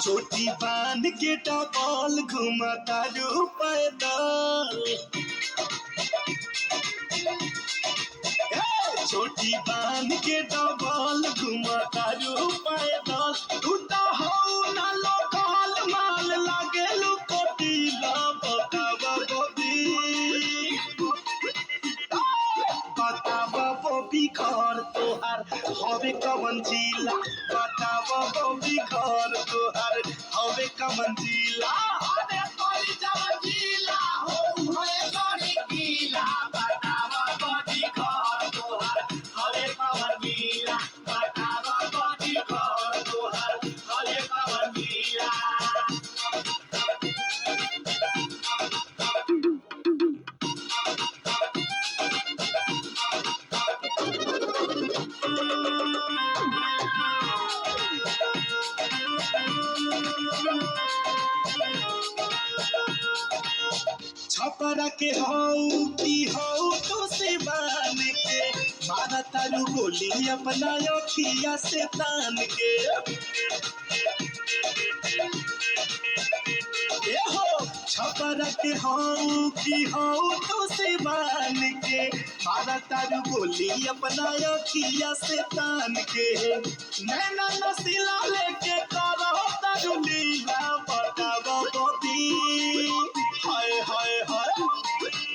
छोटी बांध के डबल घुमाता रू पैदल। छोटी बांध के डबल घुमाता रू पैदल। तू तो हौ ना लोकल माल लागेलू कोटिला। बतावा बबी बतावा बबी घर तोहार हवे कवन जिला। बतावा बबी घर तोहार हवे कवन जिला। अरे कोई जवन जिला हो होए कोई किला। बतावा बबी घर तोहार हवे कवन जिला। बतावा बबी घर तोहार हवे कवन जिला। छपरा के हौ की हौ तो से बान के। मारा तारू गोली अपना अखिया से तान के। ए हो छपरा के हौ की हौ तो से बान के। मारा तारू गोली अपना अखिया से तान के। नैना नसीला लेके करो तारू लीला। बतावा बबी हाय हाय हाय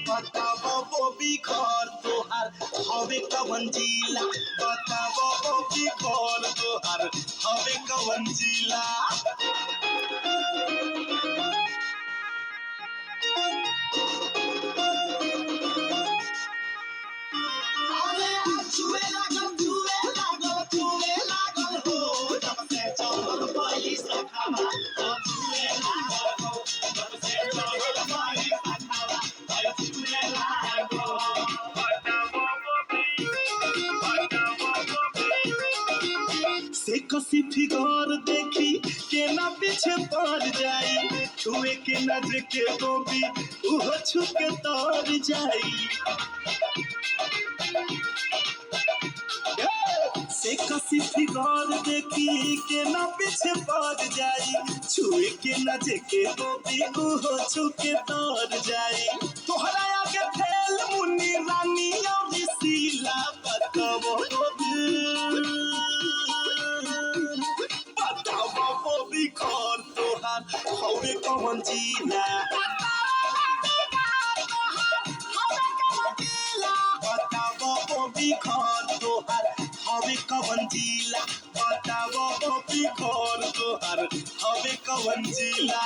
बतावा बबी घर तोहार हवे कवन जिला। बतावा बबी घर तोहार हवे कवन जिला। अरे छुए लागल हो जब से चढ़ल पैसा खावा। छुए लागल हो जब से चढ़ल पैसा खावा। छुए लागल से कसी फिगर देखी के ना पीछे पड़ जाई। छुए के नजर के बबी उहो छू के तर जाई। से कसी फिगर देखी के ना पीछे पड़ जाई। छुए के नजर के बबी उहो छू के तर जाई। तोहरा आगे फैल मुन्नी रानी और शीला। बतावा बबी घर तोहार हवे कवन जिला। बतावा बबी घर तोहार हवे कवन जिला। बतावा बबी घर तोहार हवे कवन जिला।